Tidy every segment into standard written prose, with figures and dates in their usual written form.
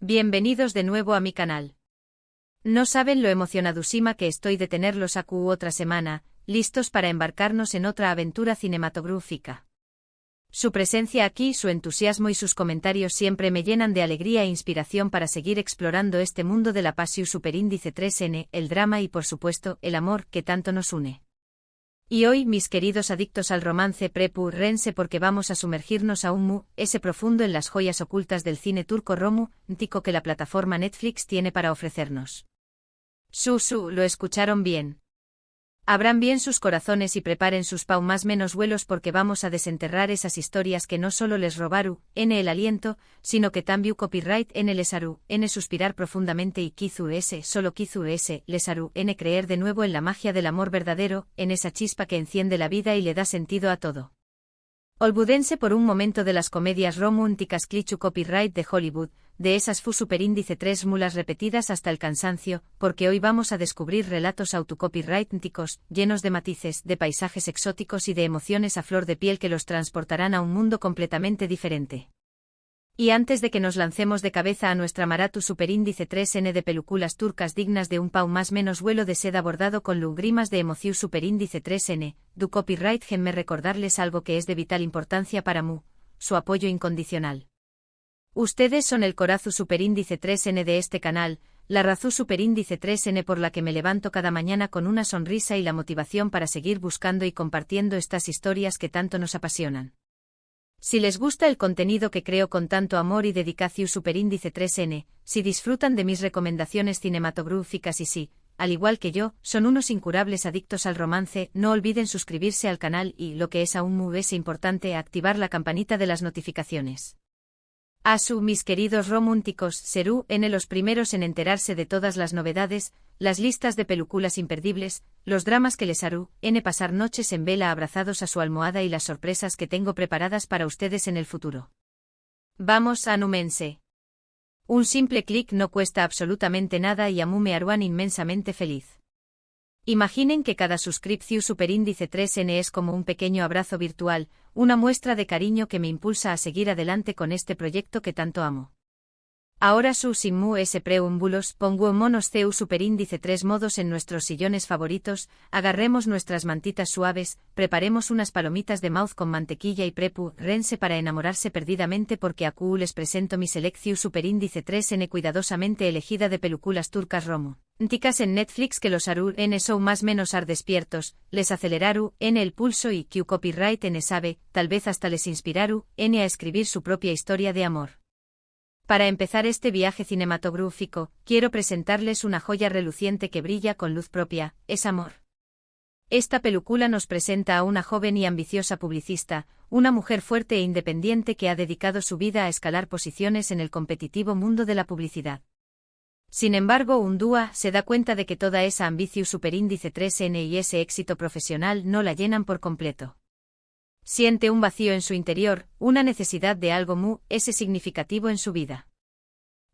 Bienvenidos de nuevo a mi canal. No saben lo emocionadísima que estoy de tenerlos aquí otra semana, listos para embarcarnos en otra aventura cinematográfica. Su presencia aquí, su entusiasmo y sus comentarios siempre me llenan de alegría e inspiración para seguir explorando este mundo de la Pasión Superíndice 3N, el drama y por supuesto, el amor que tanto nos une. Y hoy, mis queridos adictos al romance, prepárense porque vamos a sumergirnos aún ese profundo en las joyas ocultas del cine turco romántico que la plataforma Netflix tiene para ofrecernos. Lo escucharon bien. Abran bien sus corazones y preparen sus más menos vuelos porque vamos a desenterrar esas historias que no solo les robaron el aliento, sino que también copyright les harú suspirar profundamente y solo les harú creer de nuevo en la magia del amor verdadero, en esa chispa que enciende la vida y le da sentido a todo. Olvídense por un momento de las comedias románticas cliché copyright de Hollywood, de esas superíndice 3 mulas repetidas hasta el cansancio, porque hoy vamos a descubrir relatos autocopyrightísticos, llenos de matices, de paisajes exóticos y de emociones a flor de piel que los transportarán a un mundo completamente diferente. Y antes de que nos lancemos de cabeza a nuestra maratón superíndice 3N de películas turcas dignas de un más menos vuelo de seda bordado con lágrimas de emoción superíndice 3N, du copyright déjenme recordarles algo que es de vital importancia para su apoyo incondicional. Ustedes son el corazón superíndice 3N de este canal, la razón superíndice 3N por la que me levanto cada mañana con una sonrisa y la motivación para seguir buscando y compartiendo estas historias que tanto nos apasionan. Si les gusta el contenido que creo con tanto amor y dedicación superíndice 3N, si disfrutan de mis recomendaciones cinematográficas y si, al igual que yo, son unos incurables adictos al romance, no olviden suscribirse al canal y, lo que es aún más importante, activar la campanita de las notificaciones. Mis queridos románticos, serú los primeros en enterarse de todas las novedades, las listas de películas imperdibles, los dramas que les harú pasar noches en vela abrazados a su almohada y las sorpresas que tengo preparadas para ustedes en el futuro. Vamos a númense. Un simple clic no cuesta absolutamente nada y me harán inmensamente feliz. Imaginen que cada suscripción superíndice 3N es como un pequeño abrazo virtual, una muestra de cariño que me impulsa a seguir adelante con este proyecto que tanto amo. Ahora sin ese preámbulos, pongo monos superíndice 3 modos en nuestros sillones favoritos, agarremos nuestras mantitas suaves, preparemos unas palomitas de maíz con mantequilla y prepárense para enamorarse perdidamente porque aquí les presento mi selección superíndice 3N cuidadosamente elegida de películas turcas románticas en Netflix que los harú son más menos despiertos, les aceleraru el pulso y copyright sabe, tal vez hasta les inspiraru a escribir su propia historia de amor. Para empezar este viaje cinematográfico, quiero presentarles una joya reluciente que brilla con luz propia, es Amor. Esta película nos presenta a una joven y ambiciosa publicista, una mujer fuerte e independiente que ha dedicado su vida a escalar posiciones en el competitivo mundo de la publicidad. Sin embargo, un día se da cuenta de que toda esa ambición superíndice 3N y ese éxito profesional no la llenan por completo. Siente un vacío en su interior, una necesidad de algo significativo en su vida.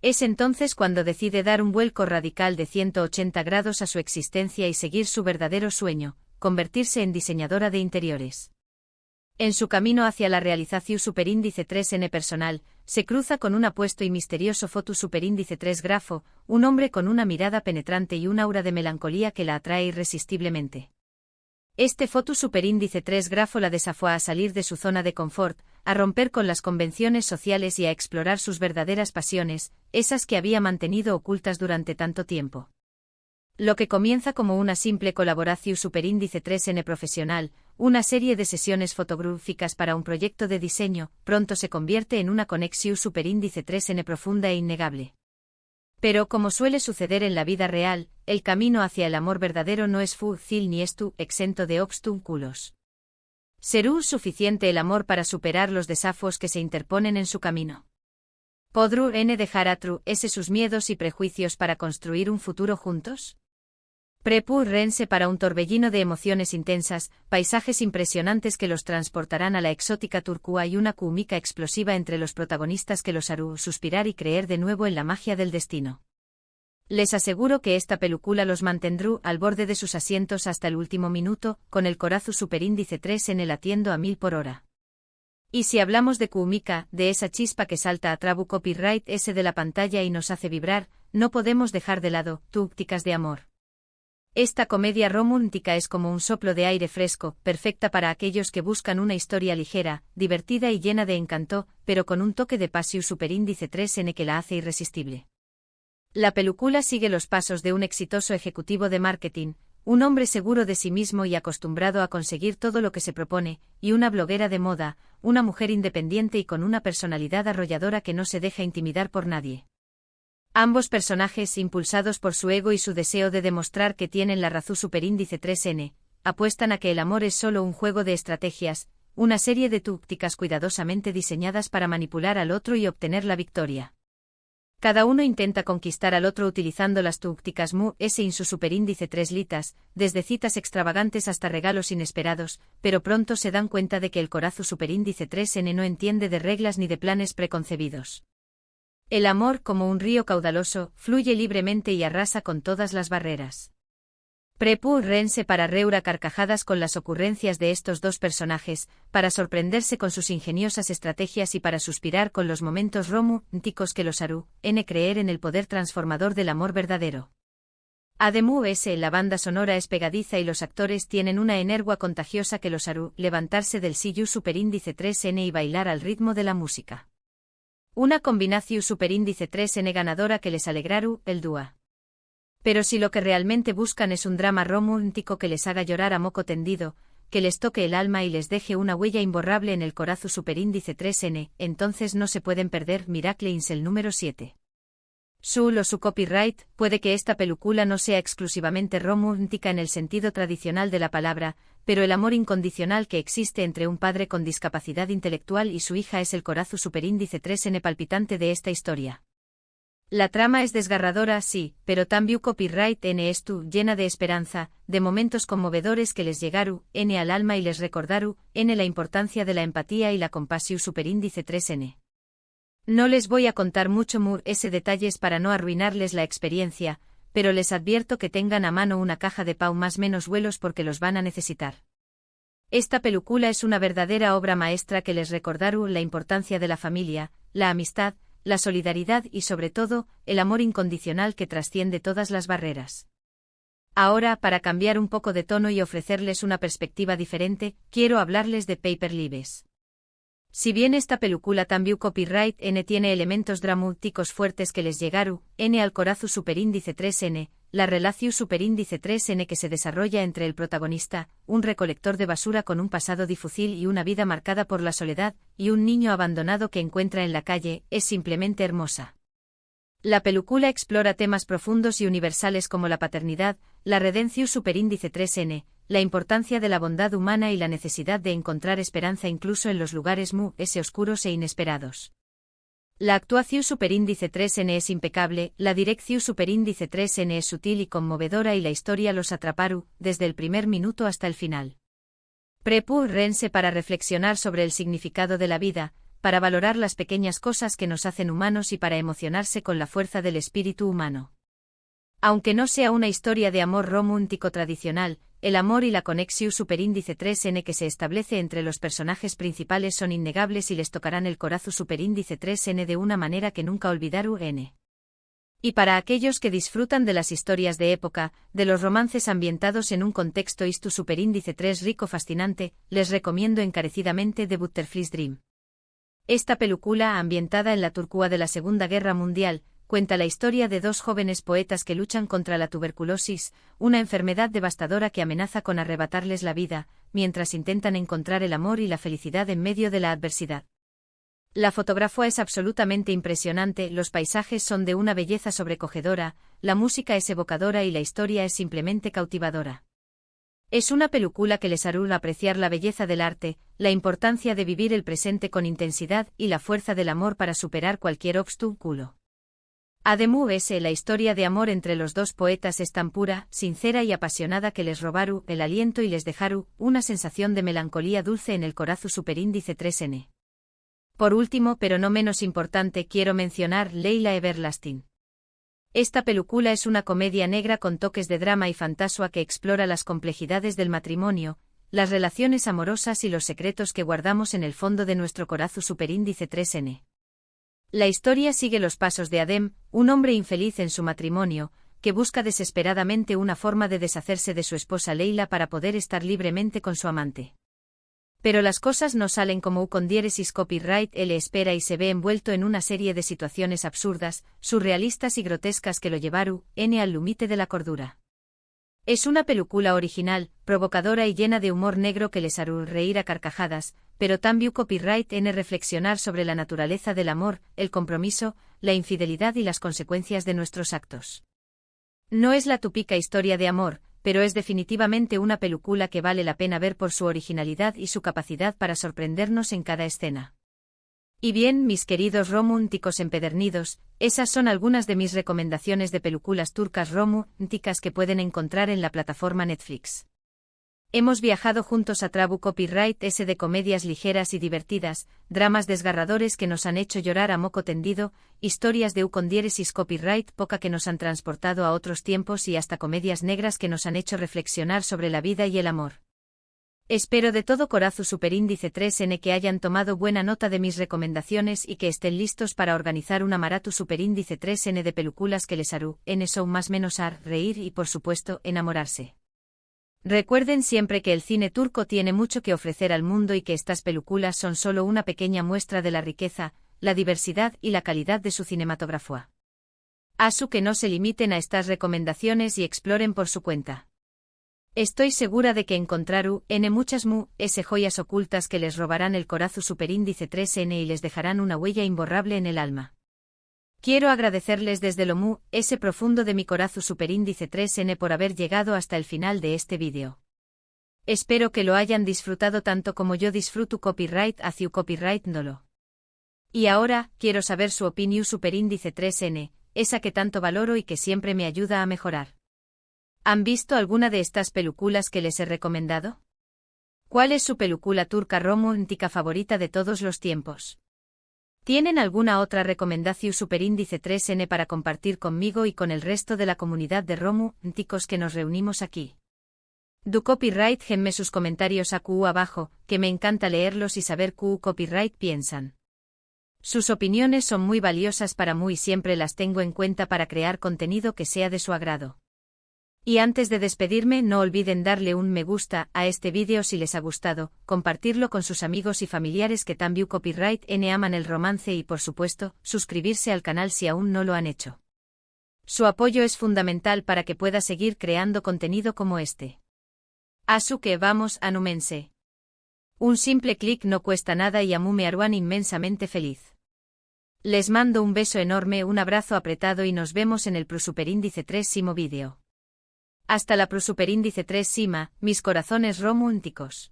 Es entonces cuando decide dar un vuelco radical de 180 grados a su existencia y seguir su verdadero sueño, convertirse en diseñadora de interiores. En su camino hacia la realización superíndice 3N personal, se cruza con un apuesto y misterioso foto superíndice 3 grafo, un hombre con una mirada penetrante y un aura de melancolía que la atrae irresistiblemente. Este foto superíndice 3 grafo la desafía a salir de su zona de confort, a romper con las convenciones sociales y a explorar sus verdaderas pasiones, esas que había mantenido ocultas durante tanto tiempo. Lo que comienza como una simple colaboración superíndice 3N profesional, una serie de sesiones fotográficas para un proyecto de diseño, pronto se convierte en una conexión superíndice 3N profunda e innegable. Pero como suele suceder en la vida real, el camino hacia el amor verdadero no es fácil ni exento de obstáculos. ¿Será suficiente el amor para superar los desafíos que se interponen en su camino? ¿Podrán dejar atrás sus miedos y prejuicios para construir un futuro juntos? Prepárense para un torbellino de emociones intensas, paisajes impresionantes que los transportarán a la exótica Turquía y una química explosiva entre los protagonistas que los hará suspirar y creer de nuevo en la magia del destino. Les aseguro que esta película los mantendrá al borde de sus asientos hasta el último minuto, con el corazón superíndice 3N latiendo a 1000 por hora. Y si hablamos de Kumika, de esa chispa que salta a Trabu Copyright S de la pantalla y nos hace vibrar, no podemos dejar de lado Túcticas de amor. Esta comedia romántica es como un soplo de aire fresco, perfecta para aquellos que buscan una historia ligera, divertida y llena de encanto, pero con un toque de Pasiu superíndice 3N que la hace irresistible. La película sigue los pasos de un exitoso ejecutivo de marketing, un hombre seguro de sí mismo y acostumbrado a conseguir todo lo que se propone, y una bloguera de moda, una mujer independiente y con una personalidad arrolladora que no se deja intimidar por nadie. Ambos personajes, impulsados por su ego y su deseo de demostrar que tienen la razón superíndice 3N, apuestan a que el amor es solo un juego de estrategias, una serie de tácticas cuidadosamente diseñadas para manipular al otro y obtener la victoria. Cada uno intenta conquistar al otro utilizando las tácticas S in su superíndice 3 litas, desde citas extravagantes hasta regalos inesperados, pero pronto se dan cuenta de que el corazón superíndice 3N no entiende de reglas ni de planes preconcebidos. El amor, como un río caudaloso, fluye libremente y arrasa con todas las barreras. Prepúrense para reír carcajadas con las ocurrencias de estos dos personajes, para sorprenderse con sus ingeniosas estrategias y para suspirar con los momentos románticos que los harán creer en el poder transformador del amor verdadero. Además, la banda sonora es pegadiza y los actores tienen una energía contagiosa que los hará levantarse del sillo superíndice 3N y bailar al ritmo de la música. Una combinación superíndice 3N ganadora que les alegrará el dúa. Pero si lo que realmente buscan es un drama romántico que les haga llorar a moco tendido, que les toque el alma y les deje una huella imborrable en el corazón superíndice 3N, entonces no se pueden perder Miracle Incel número 7. Su copyright, puede que esta película no sea exclusivamente romántica en el sentido tradicional de la palabra, pero el amor incondicional que existe entre un padre con discapacidad intelectual y su hija es el corazón superíndice 3N palpitante de esta historia. La trama es desgarradora, sí, pero también copyright N es llena de esperanza, de momentos conmovedores que les llegaron al alma y les recordaron la importancia de la empatía y la compasión superíndice 3N. No les voy a contar mucho detalles para no arruinarles la experiencia, pero les advierto que tengan a mano una caja de pau más menos vuelos porque los van a necesitar. Esta película es una verdadera obra maestra que les recordaron la importancia de la familia, la amistad, la solidaridad y sobre todo, el amor incondicional que trasciende todas las barreras. Ahora, para cambiar un poco de tono y ofrecerles una perspectiva diferente, quiero hablarles de Paper Lives. Si bien esta película también copyright N tiene elementos dramáticos fuertes que les llegaron al corazón superíndice 3N, la relación superíndice 3N que se desarrolla entre el protagonista, un recolector de basura con un pasado difícil y una vida marcada por la soledad, y un niño abandonado que encuentra en la calle, es simplemente hermosa. La película explora temas profundos y universales como la paternidad, la redención superíndice 3N, la importancia de la bondad humana y la necesidad de encontrar esperanza incluso en los lugares oscuros e inesperados. La actuación superíndice 3N es impecable, la dirección superíndice 3N es sutil y conmovedora y la historia los atraparon, desde el primer minuto hasta el final. Prepúrense para reflexionar sobre el significado de la vida, para valorar las pequeñas cosas que nos hacen humanos y para emocionarse con la fuerza del espíritu humano. Aunque no sea una historia de amor romántico tradicional, el amor y la conexión superíndice 3N que se establece entre los personajes principales son innegables y les tocarán el corazón superíndice 3N de una manera que nunca olvidarán. Y para aquellos que disfrutan de las historias de época, de los romances ambientados en un contexto superíndice 3 rico fascinante, les recomiendo encarecidamente The Butterfly's Dream. Esta película, ambientada en la Turquía de la Segunda Guerra Mundial, cuenta la historia de dos jóvenes poetas que luchan contra la tuberculosis, una enfermedad devastadora que amenaza con arrebatarles la vida, mientras intentan encontrar el amor y la felicidad en medio de la adversidad. La fotografía es absolutamente impresionante, los paisajes son de una belleza sobrecogedora, la música es evocadora y la historia es simplemente cautivadora. Es una película que les hará apreciar la belleza del arte, la importancia de vivir el presente con intensidad y la fuerza del amor para superar cualquier obstáculo. Además, la historia de amor entre los dos poetas es tan pura, sincera y apasionada que les robaron el aliento y les dejaron una sensación de melancolía dulce en el corazón superíndice 3N. Por último, pero no menos importante, quiero mencionar Leila Everlasting. Esta película es una comedia negra con toques de drama y fantasía que explora las complejidades del matrimonio, las relaciones amorosas y los secretos que guardamos en el fondo de nuestro corazón superíndice 3N. La historia sigue los pasos de Adem, un hombre infeliz en su matrimonio, que busca desesperadamente una forma de deshacerse de su esposa Leila para poder estar libremente con su amante. Pero las cosas no salen como con diéresis copyright le espera y se ve envuelto en una serie de situaciones absurdas, surrealistas y grotescas que lo llevaron al límite de la cordura. Es una película original, provocadora y llena de humor negro que les hará reír a carcajadas, pero también copyright reflexionar sobre la naturaleza del amor, el compromiso, la infidelidad y las consecuencias de nuestros actos. No es la típica historia de amor, pero es definitivamente una película que vale la pena ver por su originalidad y su capacidad para sorprendernos en cada escena. Y bien, mis queridos románticos empedernidos, esas son algunas de mis recomendaciones de películas turcas románticas que pueden encontrar en la plataforma Netflix. Hemos viajado juntos a Trabu Copyright de comedias ligeras y divertidas, dramas desgarradores que nos han hecho llorar a moco tendido, historias de con diéresis copyright poca que nos han transportado a otros tiempos y hasta comedias negras que nos han hecho reflexionar sobre la vida y el amor. Espero de todo corazón superíndice 3N que hayan tomado buena nota de mis recomendaciones y que estén listos para organizar una maratón superíndice 3N de películas que les harú son más menos reír y por supuesto enamorarse. Recuerden siempre que el cine turco tiene mucho que ofrecer al mundo y que estas películas son solo una pequeña muestra de la riqueza, la diversidad y la calidad de su cinematografía. Así que no se limiten a estas recomendaciones y exploren por su cuenta. Estoy segura de que encontrarán muchas joyas ocultas que les robarán el corazón superíndice 3N y les dejarán una huella imborrable en el alma. Quiero agradecerles desde lo profundo de mi corazón superíndice 3N por haber llegado hasta el final de este vídeo. Espero que lo hayan disfrutado tanto como yo disfruto copyright hacia copyright dolo. Y ahora, quiero saber su opinión superíndice 3N, esa que tanto valoro y que siempre me ayuda a mejorar. ¿Han visto alguna de estas películas que les he recomendado? ¿Cuál es su película turca romántica favorita de todos los tiempos? ¿Tienen alguna otra recomendación superíndice 3N para compartir conmigo y con el resto de la comunidad de románticos que nos reunimos aquí? Do copyright genme sus comentarios abajo, que me encanta leerlos y saber qué copyright piensan. Sus opiniones son muy valiosas para mí y siempre las tengo en cuenta para crear contenido que sea de su agrado. Y antes de despedirme no olviden darle un me gusta a este vídeo si les ha gustado, compartirlo con sus amigos y familiares que también copyright aman el romance y por supuesto, suscribirse al canal si aún no lo han hecho. Su apoyo es fundamental para que pueda seguir creando contenido como este. Así que vamos a numense. Un simple clic no cuesta nada y a mí me harán inmensamente feliz. Les mando un beso enorme, un abrazo apretado y nos vemos en el superíndice 3º vídeo. Hasta la superíndice 3ª, mis corazones románticos.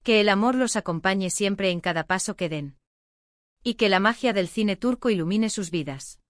Que el amor los acompañe siempre en cada paso que den. Y que la magia del cine turco ilumine sus vidas.